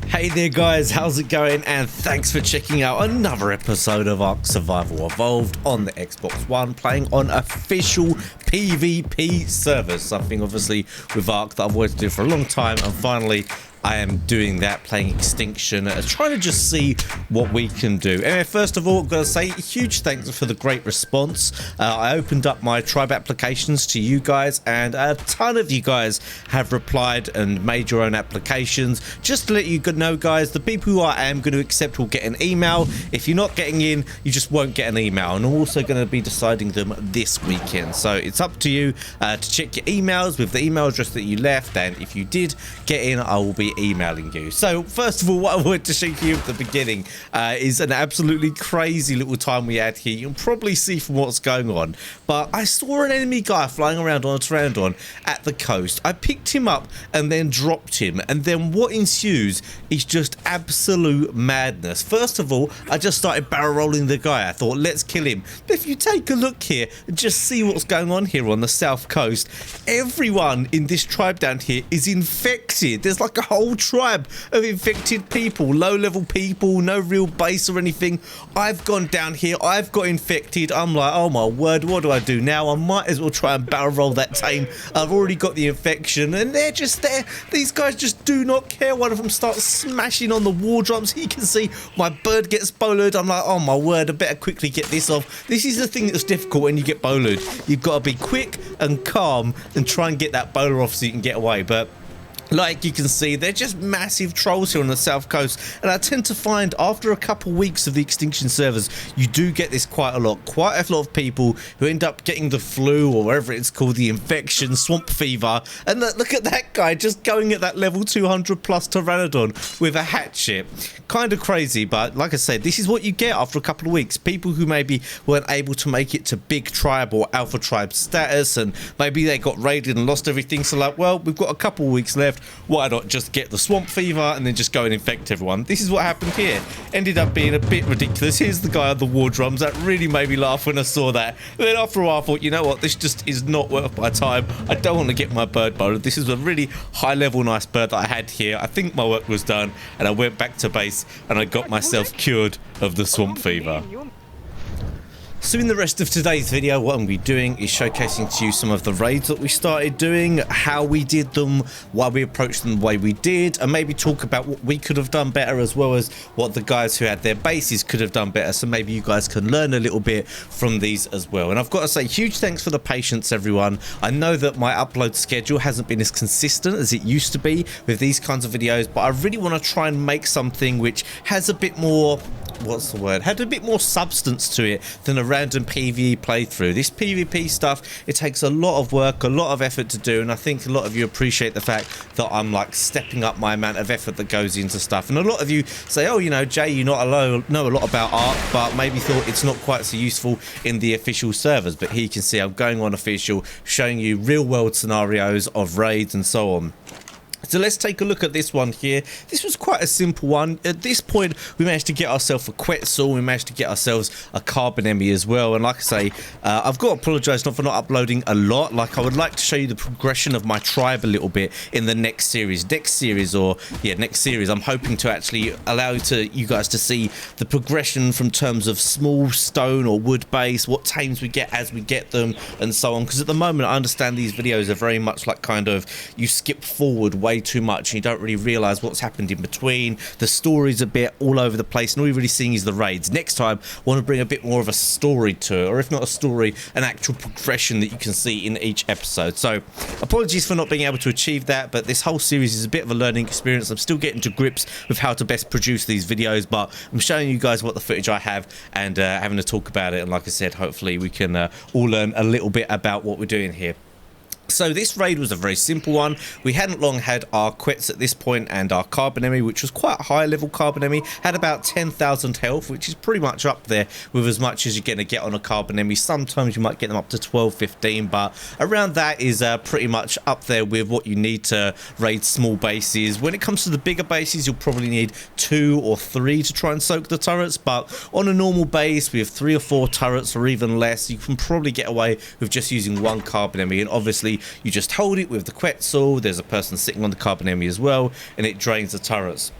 Hey there guys, how's it going? And thanks for checking out another episode of Ark Survival Evolved on the Xbox One, playing on official PvP servers, something obviously with Ark that I've wanted to do for a long time, and finally I am doing that, playing Extinction, trying to just see what we can do. Anyway, first of all, I've got to say huge thanks for the great response. I opened up my tribe applications to you guys, and a ton of you guys have replied and made your own applications. Just to let you know, guys, the people who I am going to accept will get an email. If you're not getting in, you just won't get an email, and I'm also going to be deciding them this weekend. So it's up to you to check your emails with the email address that you left, and if you did get in, I will be emailing you. So first of all, what I wanted to show you at the beginning is an absolutely crazy little time we had here. You can probably see from what's going on, but I saw an enemy guy flying around on a pteranodon at the coast. I picked him up and then dropped him, and then what ensues is just absolute madness. First of all, I just started barrel rolling the guy. I thought, let's kill him. But if you take a look here and just see what's going on here on the south coast, everyone in this tribe down here is infected. There's like a whole tribe of infected people, low-level people, no real base or anything. I've gone down here, I've got infected. I'm like, oh my word, what do I do now? I might as well try and barrel roll that tame. I've already got the infection, and they're just there. These guys just do not care. One of them starts smashing on the war drums. You can see my bird gets bowlered. I'm like, oh my word, I better quickly get this off. This is the thing that's difficult when you get bowlered. You've got to be quick and calm and try and get that bowler off so you can get away. But like you can see, they're just massive trolls here on the south coast, and I tend to find after a couple weeks of the Extinction servers, you do get this quite a lot of people who end up getting the flu, or whatever it's called, the infection, swamp fever. And look at that guy just going at that level 200 plus pteranodon with a hatchet. Kind of crazy, but like I said, this is what you get after a couple of weeks. People who maybe weren't able to make it to big tribe or alpha tribe status, and maybe they got raided and lost everything, so like, well, we've got a couple of weeks left, why not just get the swamp fever and then just go and infect everyone. This is what happened here. Ended up being a bit ridiculous. Here's the guy on the war drums. That really made me laugh when I saw that. And then after a while I thought, you know what, this just is not worth my time. I don't want to get my bird bowled. This is a really high level nice bird that I had here. I think my work was done, and I went back to base and I got myself cured of the swamp fever. So in the rest of today's video, what I'm going to be doing is showcasing to you some of the raids that we started doing, how we did them, why we approached them the way we did, and maybe talk about what we could have done better, as well as what the guys who had their bases could have done better, so maybe you guys can learn a little bit from these as well. And I've got to say, huge thanks for the patience, everyone. I know that my upload schedule hasn't been as consistent as it used to be with these kinds of videos, but I really want to try and make something which has a bit more, had a bit more substance to it than a random PvE playthrough. This PvP stuff, it takes a lot of work, a lot of effort to do, and I think a lot of you appreciate the fact that I'm like stepping up my amount of effort that goes into stuff. And a lot of you say, oh, you know, Jay, you know a lot about Ark, but maybe thought it's not quite so useful in the official servers. But here you can see I'm going on official, showing you real world scenarios of raids and so on. So let's take a look at this one here. This was quite a simple one. At this point, we managed to get ourselves a Quetzal. We managed to get ourselves a carbon Emmy as well. And like I say, I've got to apologise for not uploading a lot. Like, I would like to show you the progression of my tribe a little bit in the next series. Next series, I'm hoping to actually allow you guys to see the progression from terms of small stone or wood base, what tames we get as we get them, and so on. Because at the moment, I understand these videos are very much like kind of you skip forward way too much and you don't really realize what's happened in between. The story's a bit all over the place, and all you're really seeing is the raids. Next time, I want to bring a bit more of a story to it, or if not a story, an actual progression that you can see in each episode. So apologies for not being able to achieve that, but this whole series is a bit of a learning experience. I'm still getting to grips with how to best produce these videos, but I'm showing you guys what the footage I have and having to talk about it. And like I said, hopefully we can all learn a little bit about what we're doing here. So this raid was a very simple one. We hadn't long had our Quetzal at this point, and our carbon Emmy, which was quite a high level carbon Emmy, had about 10,000 health, which is pretty much up there with as much as you're going to get on a carbon Emmy. Sometimes you might get them up to 12, 15, but around that is pretty much up there with what you need to raid small bases. When it comes to the bigger bases, you'll probably need 2 or 3 to try and soak the turrets, but on a normal base with 3 or 4 turrets or even less, you can probably get away with just using 1 carbon Emmy. And obviously you just hold it with the Quetzal. There's a person sitting on the carbon Emmy as well, and it drains the turrets.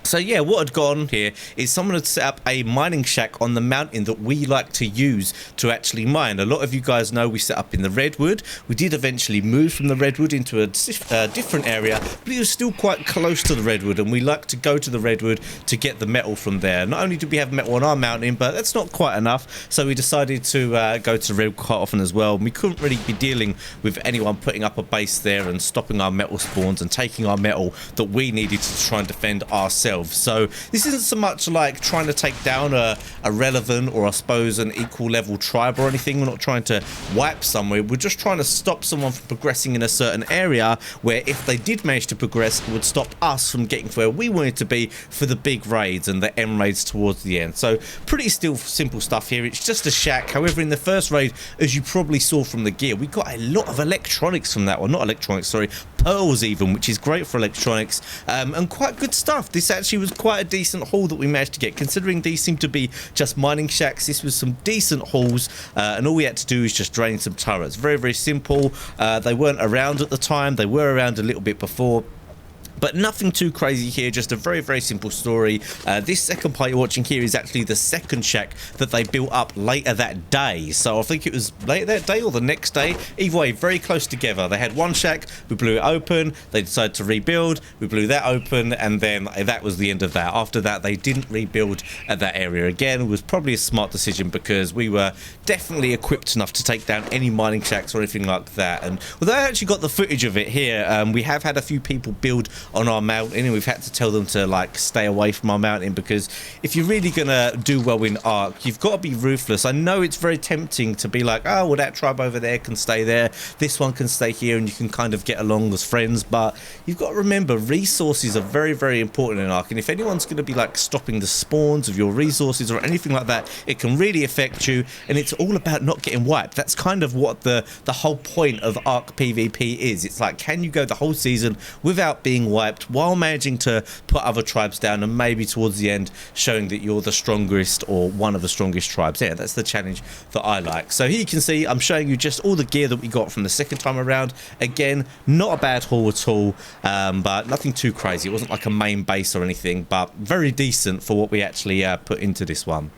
So yeah, what had gone on here is someone had set up a mining shack on the mountain that we like to use to actually mine. A lot of you guys know we set up in the redwood. We did eventually move from the redwood into a different area, but it was still quite close to the redwood, and we like to go to the redwood to get the metal from there. Not only did we have metal on our mountain, but that's not quite enough, so we decided to go to the redwood quite often as well. We couldn't really be dealing with anyone putting up a base there and stopping our metal spawns and taking our metal that we needed to try and defend ourselves. So this isn't so much like trying to take down a relevant, or I suppose an equal level tribe or anything. We're not trying to wipe somewhere. We're just trying to stop someone from progressing in a certain area, where if they did manage to progress, it would stop us from getting to where we wanted to be for the big raids and the M raids towards the end. So pretty still simple stuff here. It's just a shack. However, in the first raid, as you probably saw from the gear, we got a lot of electronics from that one. Not electronics, sorry, pearls even, which is great for electronics, and quite good stuff. This actually was quite a decent haul that we managed to get, considering these seem to be just mining shacks. This was some decent hauls, and all we had to do is just drain some turrets. Very, very simple. They weren't around at the time. They were around a little bit before, but nothing too crazy here, just a very, very simple story. This second part you're watching here is actually the second shack that they built up later that day. So I think it was later that day or the next day. Either way, very close together. They had one shack, we blew it open, they decided to rebuild, we blew that open, and then that was the end of that. After that, they didn't rebuild at that area again. It was probably a smart decision, because we were definitely equipped enough to take down any mining shacks or anything like that. And although I actually got the footage of it here, we have had a few people build on our mountain, and we've had to tell them to like stay away from our mountain, because if you're really gonna do well in Ark, you've got to be ruthless. I know it's very tempting to be like, oh well, that tribe over there can stay there, this one can stay here, and you can kind of get along as friends, but you've got to remember resources are very, very important in Ark, and if anyone's going to be like stopping the spawns of your resources or anything like that, it can really affect you, and it's all about not getting wiped. That's kind of what the whole point of Ark PvP is. It's like, can you go the whole season without being wiped while managing to put other tribes down, and maybe towards the end showing that you're the strongest or one of the strongest tribes. Yeah, that's the challenge that I like. So here you can see I'm showing you just all the gear that we got from the second time around. Again, not a bad haul at all, but nothing too crazy. It wasn't like a main base or anything, but very decent for what we actually put into this one.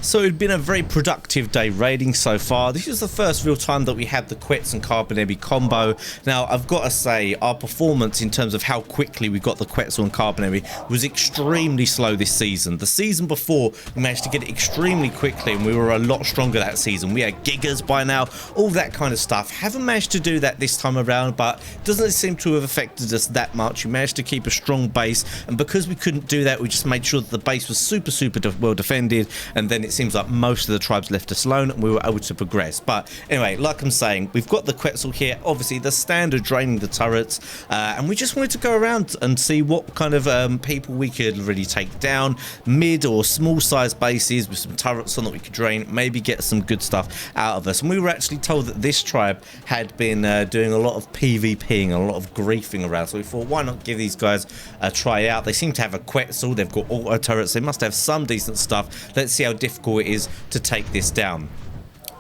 So it'd been a very productive day raiding so far. This is the first real time that we had the Quetzal and Carbon combo. Now, I've got to say, our performance in terms of how quickly we got the Quetzal and Carbon was extremely slow this season. The season before, we managed to get it extremely quickly, and we were a lot stronger that season. We had gigas by now, all that kind of stuff. Haven't managed to do that this time around, but it doesn't seem to have affected us that much. We managed to keep a strong base, and because we couldn't do that, we just made sure that the base was super, super well defended, and then it seems like most of the tribes left us alone and we were able to progress. But anyway, like I'm saying, we've got the Quetzal here, obviously the standard draining the turrets, and we just wanted to go around and see what kind of people we could really take down. Mid or small size bases with some turrets on that we could drain, maybe get some good stuff out of us. And we were actually told that this tribe had been doing a lot of PvPing, a lot of griefing around, so we thought, why not give these guys a try out? They seem to have a Quetzal, they've got auto turrets, they must have some decent stuff. Let's see how difficult it is to take this down.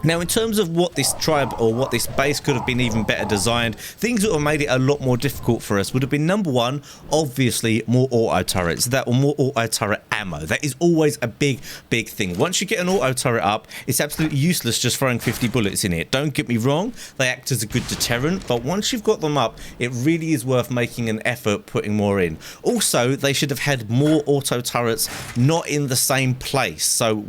Now, in terms of what this tribe or what this base could have been even better designed, things that would have made it a lot more difficult for us would have been, number one, obviously more auto turrets, that or more auto turret ammo. That is always a big thing. Once you get an auto turret up, it's absolutely useless just throwing 50 bullets in it. Don't get me wrong, they act as a good deterrent, but once you've got them up, it really is worth making an effort putting more in. Also, they should have had more auto turrets not in the same place. So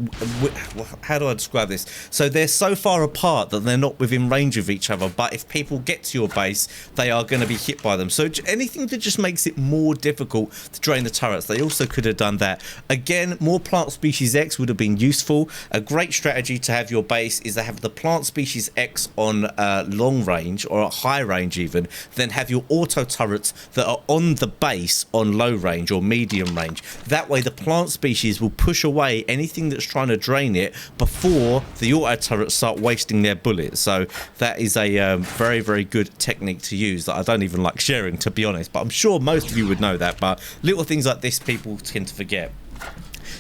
how do I describe this? So they're so far apart that they're not within range of each other, but if people get to your base, they are going to be hit by them. So anything that just makes it more difficult to drain the turrets, they also could have done that. Again, more plant species X would have been useful. A great strategy to have your base is to have the plant species X on long range or at high range even, then have your auto turrets that are on the base on low range or medium range. That way the plant species will push away anything that's trying to drain it before the auto turrets start wasting their bullets. So that is a very good technique to use that I don't even like sharing, to be honest, but I'm sure most of you would know that. But little things like this people tend to forget.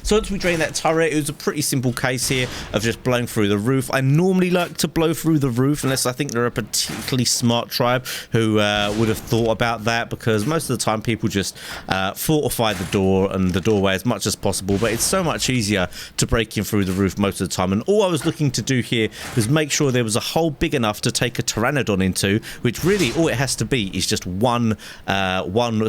So once we drained that turret, it was a pretty simple case here of just blowing through the roof. I normally like to blow through the roof unless I think they're a particularly smart tribe who would have thought about that, because most of the time people just fortify the door and the doorway as much as possible, but it's so much easier to break in through the roof most of the time. And all I was looking to do here was make sure there was a hole big enough to take a pteranodon into, which really all it has to be is just one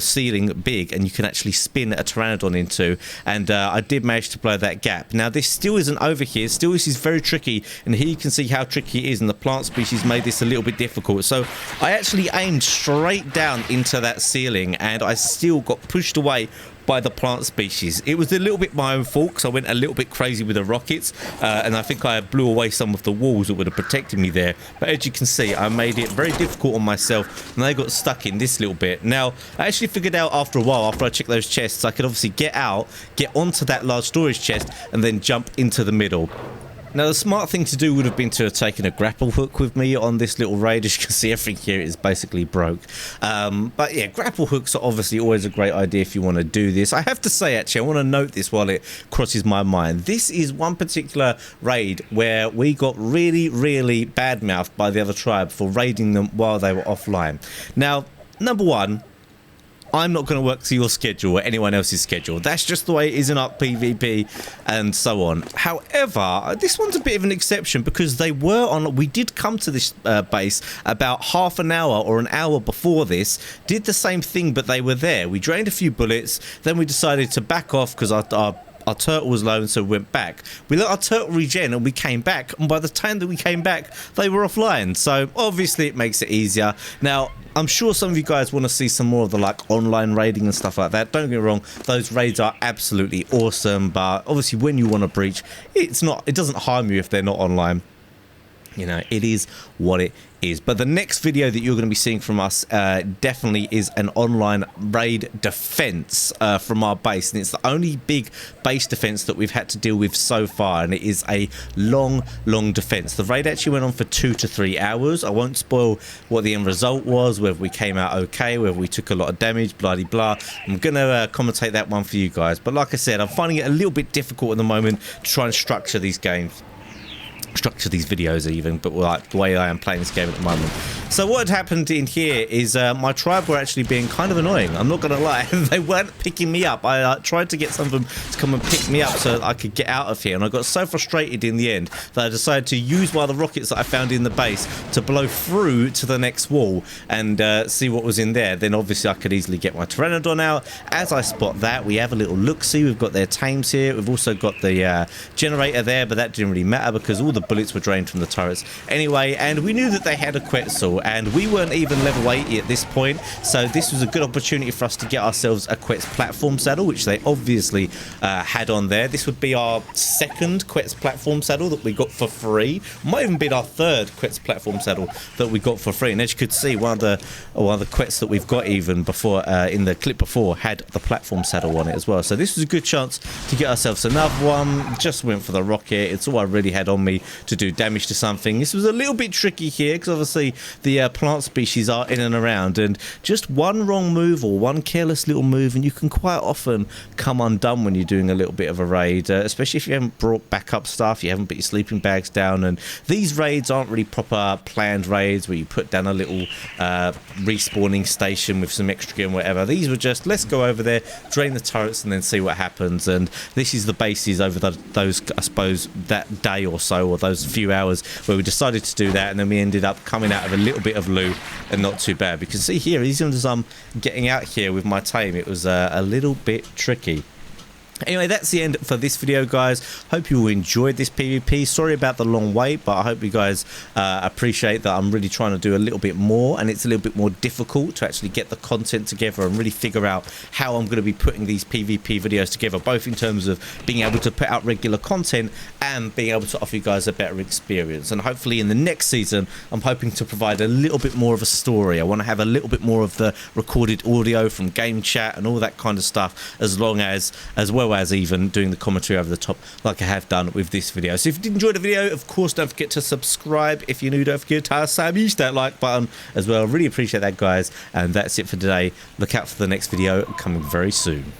ceiling big, and you can actually spin a pteranodon into. And I did manage to blow that gap. Now this still isn't over here, still this is very tricky, and here you can see how tricky it is, and the plant species made this a little bit difficult. So I actually aimed straight down into that ceiling, and I still got pushed away by the plant species. It was a little bit my own fault because I went a little bit crazy with the rockets, and I think I blew away some of the walls that would have protected me there. But as you can see, I made it very difficult on myself, and I got stuck in this little bit. Now I actually figured out after a while, after I checked those chests, I could obviously get out, get onto that large storage chest, and then jump into the middle. Now the smart thing to do would have been to have taken a grapple hook with me on this little raid. As you can see, everything here is basically broke. But yeah, grapple hooks are obviously always a great idea if you want to do this. I have to say, actually, I want to note this while it crosses my mind. This is one particular raid where we got really bad-mouthed by the other tribe for raiding them while they were offline. Now, number one, I'm not going to work to your schedule or anyone else's schedule. That's just the way it is in ARC PvP and so on. However, this one's a bit of an exception because they were on. We did come to this base about half an hour or an hour before this, did the same thing, but they were there. We drained a few bullets, then we decided to back off because our turtle was low, and so we went back. We let our turtle regen and we came back, and by the time that we came back, they were offline. So obviously it makes it easier. Now, I'm sure some of you guys want to see some more of the like online raiding and stuff like that. Don't get me wrong, those raids are absolutely awesome, but obviously when you want to breach, it doesn't harm you if they're not online. You know, it is what it is. But the next video that you're going to be seeing from us definitely is an online raid defense from our base, and it's the only big base defense that we've had to deal with so far, and it is a long defense. The raid actually went on for 2 to 3 hours. I won't spoil what the end result was, whether we came out okay, whether we took a lot of damage, blah blah. I'm going to commentate that one for you guys, but like I said, I'm finding it a little bit difficult at the moment to try and structure these videos even, but like the way I am playing this game at the moment. So what had happened in here is my tribe were actually being kind of annoying. I'm not gonna lie. They weren't picking me up. I tried to get some of them to come and pick me up so that I could get out of here, and I got so frustrated in the end that I decided to use one of the rockets that I found in the base to blow through to the next wall and see what was in there. Then obviously I could easily get my pteranodon out. As I spot that, we have a little look-see. We've got their tames here. We've also got the generator there, but that didn't really matter because all the bullets were drained from the turrets anyway, and we knew that they had a Quetzal, and we weren't even level 80 at this point, so this was a good opportunity for us to get ourselves a Quetzal platform saddle, which they obviously had on there. This would be our second Quetzal platform saddle that we got for free. Might even be our third Quetzal platform saddle that we got for free, and as you could see, one of the Quetzals that we've got even before in the clip before had the platform saddle on it as well. So this was a good chance to get ourselves another one. Just went for the rocket. It's all I really had on me to do damage to something. This was a little bit tricky here because obviously the plant species are in and around, and just one wrong move or one careless little move and you can quite often come undone when you're doing a little bit of a raid, especially if you haven't brought backup stuff, you haven't put your sleeping bags down. And these raids aren't really proper planned raids where you put down a little respawning station with some extra gear and whatever. These were just, let's go over there, drain the turrets and then see what happens. And this is the bases over those, I suppose, that day or so, or those few hours where we decided to do that, and then we ended up coming out of a little bit of loot and not too bad. You can see here, even as I'm getting out here with my tame, it was a little bit tricky. Anyway, that's the end for this video, guys. Hope you all enjoyed this PvP. Sorry about the long wait, but I hope you guys appreciate that I'm really trying to do a little bit more, and it's a little bit more difficult to actually get the content together and really figure out how I'm going to be putting these PvP videos together, both in terms of being able to put out regular content and being able to offer you guys a better experience. And hopefully in the next season, I'm hoping to provide a little bit more of a story. I want to have a little bit more of the recorded audio from game chat and all that kind of stuff, as well as even doing the commentary over the top like I have done with this video. So if you did enjoy the video, of course, don't forget to subscribe. If you're new, don't forget to smash that like button as well. Really appreciate that, guys. And that's it for today. Look out for the next video coming very soon.